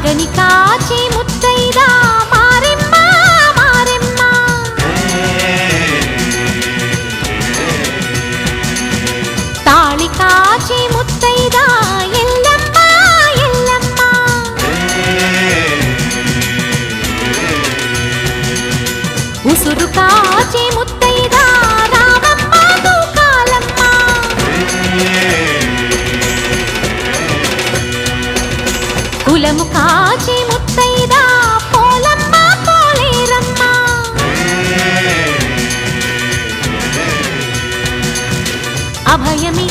మగని కాచి ముత్తైదా మారెమ్మ మారెమ్మ తాళి కాచి ముత్తైదా ఎల్లమ్మ ఎల్లమ్మ ఉసురు కాచి ముత్తైదా రామమ్మ తూకాలమ్మ కులము కాచి ముత్తైదా పోలమ్మ పోలేరమ్మ అభయమి